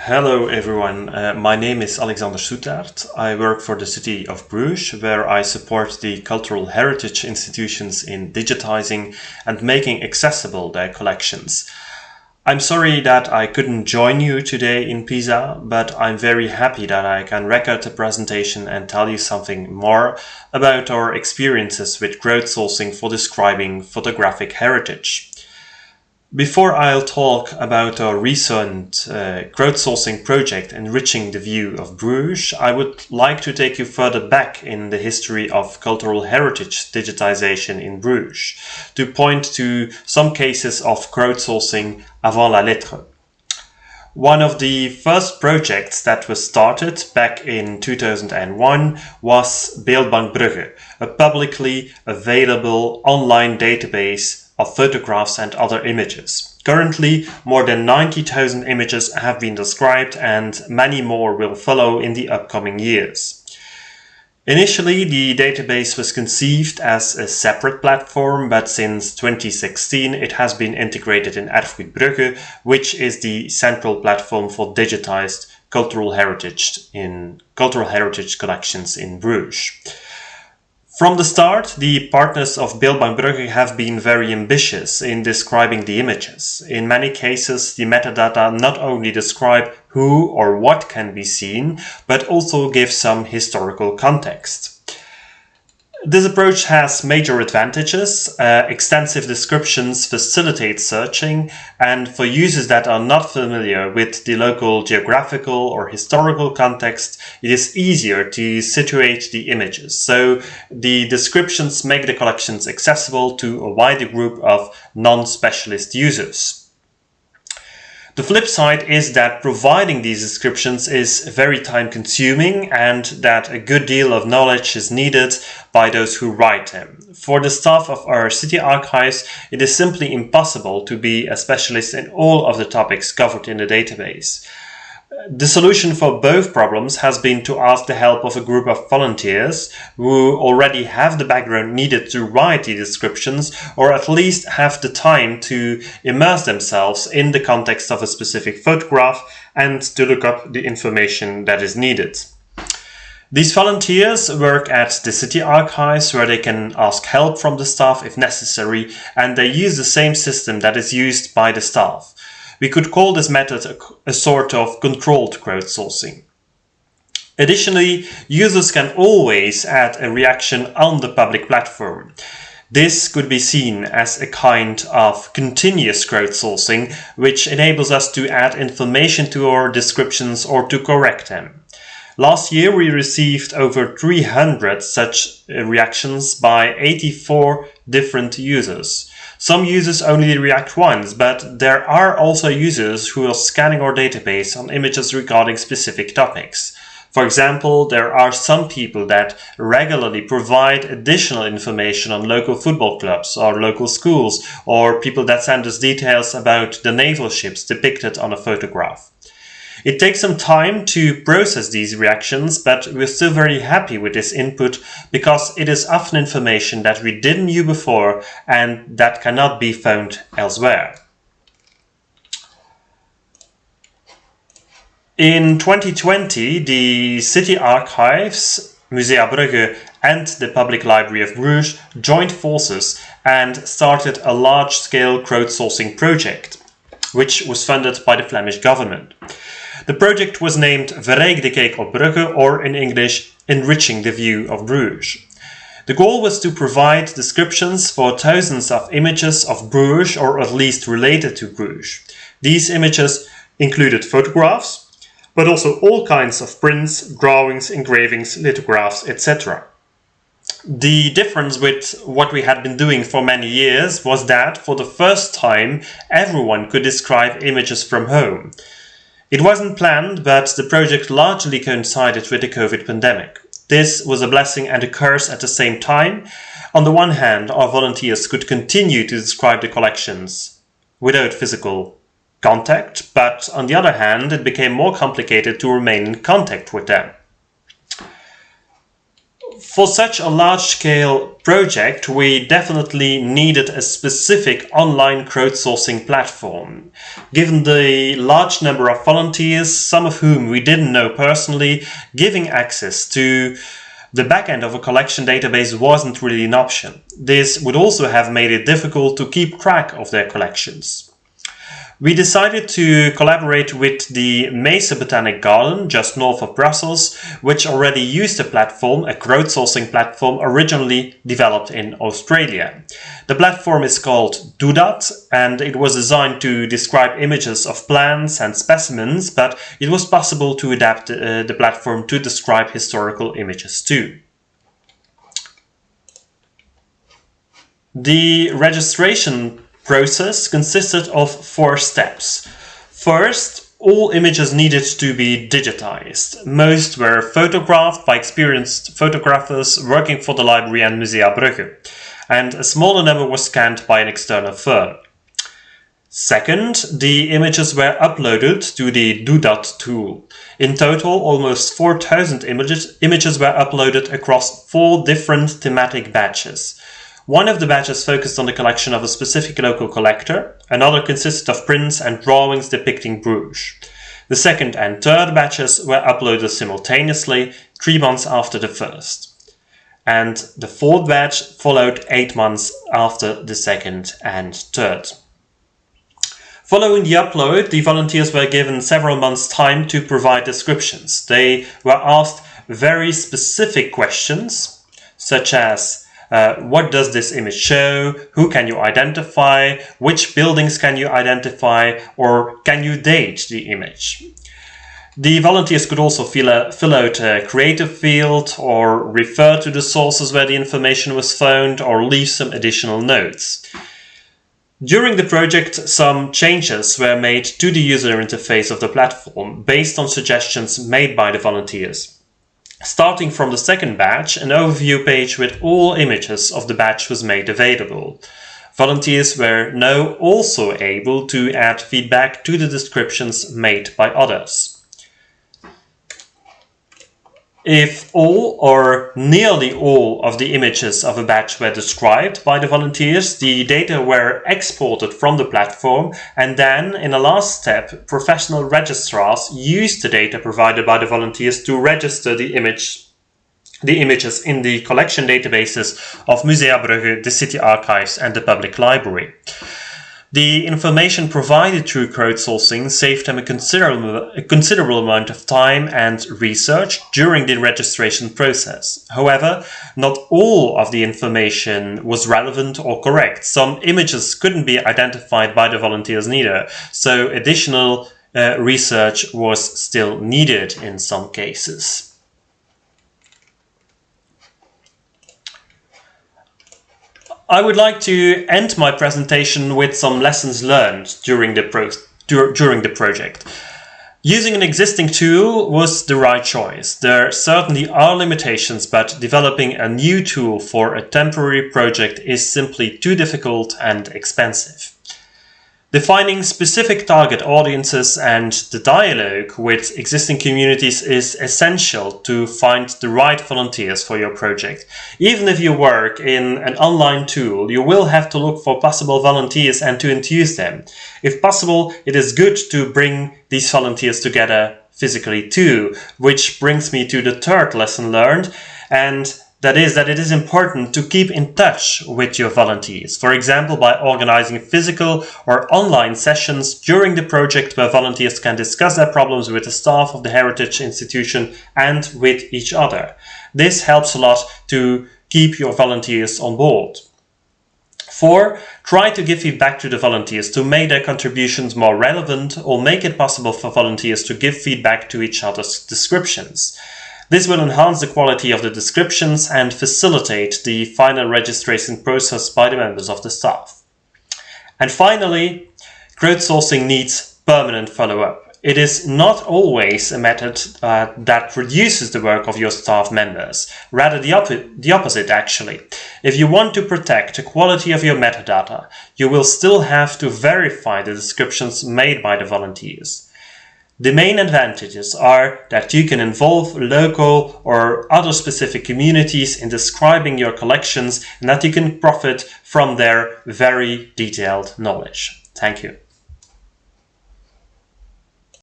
Hello everyone, my name is Alexander Soetart. I work for the city of Bruges, where I support the cultural heritage institutions in digitizing and making accessible their collections. I'm sorry that I couldn't join you today in Pisa, but I'm very happy that I can record the presentation and tell you something more about our experiences with crowdsourcing for describing photographic heritage. Before I'll talk about our recent crowdsourcing project Enriching the View of Bruges, I would like to take you further back in the history of cultural heritage digitization in Bruges, to point to some cases of crowdsourcing avant la lettre. One of the first projects that was started back in 2001 was Beeldbank Brugge, a publicly available online database of photographs and other images. Currently, more than 90,000 images have been described and many more will follow in the upcoming years. Initially, the database was conceived as a separate platform, but since 2016 it has been integrated in Erfgoed Brugge, which is the central platform for digitized cultural heritage collections in Bruges. From the start, the partners of Beeldbank Brugge have been very ambitious in describing the images. In many cases, the metadata not only describe who or what can be seen, but also give some historical context. This approach has major advantages. Extensive descriptions facilitate searching, and for users that are not familiar with the local geographical or historical context, it is easier to situate the images. So the descriptions make the collections accessible to a wider group of non-specialist users. The flip side is that providing these descriptions is very time consuming and that a good deal of knowledge is needed by those who write them. For the staff of our city archives, it is simply impossible to be a specialist in all of the topics covered in the database. The solution for both problems has been to ask the help of a group of volunteers who already have the background needed to write the descriptions, or at least have the time to immerse themselves in the context of a specific photograph and to look up the information that is needed. These volunteers work at the city archives, where they can ask help from the staff if necessary, and they use the same system that is used by the staff. We could call this method a sort of controlled crowdsourcing. Additionally, users can always add a reaction on the public platform. This could be seen as a kind of continuous crowdsourcing, which enables us to add information to our descriptions or to correct them. Last year, we received over 300 such reactions by 84 different users. Some users only react once, but there are also users who are scanning our database on images regarding specific topics. For example, there are some people that regularly provide additional information on local football clubs or local schools, or people that send us details about the naval ships depicted on a photograph. It takes some time to process these reactions, but we're still very happy with this input because it is often information that we didn't know before and that cannot be found elsewhere. In 2020, the City Archives, Musea Brugge and the Public Library of Bruges joined forces and started a large-scale crowdsourcing project, which was funded by the Flemish government. The project was named Verrijk de Kijk op Brugge, or in English, Enriching the View of Bruges. The goal was to provide descriptions for thousands of images of Bruges, or at least related to Bruges. These images included photographs, but also all kinds of prints, drawings, engravings, lithographs, etc. The difference with what we had been doing for many years was that, for the first time, everyone could describe images from home. It wasn't planned, but the project largely coincided with the COVID pandemic. This was a blessing and a curse at the same time. On the one hand, our volunteers could continue to describe the collections without physical contact, but on the other hand, it became more complicated to remain in contact with them. for such a large-scale project, we definitely needed a specific online crowdsourcing platform. Given the large number of volunteers, some of whom we didn't know personally, giving access to the backend of a collection database wasn't really an option. This would also have made it difficult to keep track of their collections. We decided to collaborate with the Mesa Botanic Garden, just north of Brussels, which already used a platform, a crowdsourcing platform originally developed in Australia. The platform is called DoDat, and it was designed to describe images of plants and specimens, but it was possible to adapt the platform to describe historical images too. The registration process consisted of 4 steps. First, all images needed to be digitized. Most were photographed by experienced photographers working for the library and Musea Brugge, and a smaller number was scanned by an external firm. Second, the images were uploaded to the DoDat tool. In total, almost 4,000 images were uploaded across 4 different thematic batches. One of the batches focused on the collection of a specific local collector, another consisted of prints and drawings depicting Bruges. The second and third batches were uploaded simultaneously, 3 months after the first. And the fourth batch followed 8 months after the second and third. Following the upload, the volunteers were given several months' time to provide descriptions. They were asked very specific questions, such as what does this image show? Who can you identify? Which buildings can you identify? Or can you date the image? The volunteers could also fill out a creative field or refer to the sources where the information was found or leave some additional notes. During the project, some changes were made to the user interface of the platform based on suggestions made by the volunteers. Starting from the second batch, an overview page with all images of the batch was made available. Volunteers were now also able to add feedback to the descriptions made by others. If all or nearly all of the images of a batch were described by the volunteers, the data were exported from the platform, and then, in a last step, professional registrars used the data provided by the volunteers to register the images in the collection databases of Musea Brugge, the City Archives and the Public Library. The information provided through crowdsourcing saved them a considerable amount of time and research during the registration process. However, not all of the information was relevant or correct. Some images couldn't be identified by the volunteers neither, so additional research was still needed in some cases. I would like to end my presentation with some lessons learned during the project. Using an existing tool was the right choice. There certainly are limitations, but developing a new tool for a temporary project is simply too difficult and expensive. Defining specific target audiences and the dialogue with existing communities is essential to find the right volunteers for your project. Even if you work in an online tool, you will have to look for possible volunteers and to enthuse them. If possible, it is good to bring these volunteers together physically too, which brings me to the third lesson learned, and that is that it is important to keep in touch with your volunteers. For example, by organizing physical or online sessions during the project where volunteers can discuss their problems with the staff of the Heritage Institution and with each other. This helps a lot to keep your volunteers on board. 4. Try to give feedback to the volunteers to make their contributions more relevant or make it possible for volunteers to give feedback to each other's descriptions. This will enhance the quality of the descriptions and facilitate the final registration process by the members of the staff. And finally, crowdsourcing needs permanent follow-up. It is not always a method that reduces the work of your staff members, rather the opposite actually. If you want to protect the quality of your metadata, you will still have to verify the descriptions made by the volunteers. The main advantages are that you can involve local or other specific communities in describing your collections and that you can profit from their very detailed knowledge. Thank you.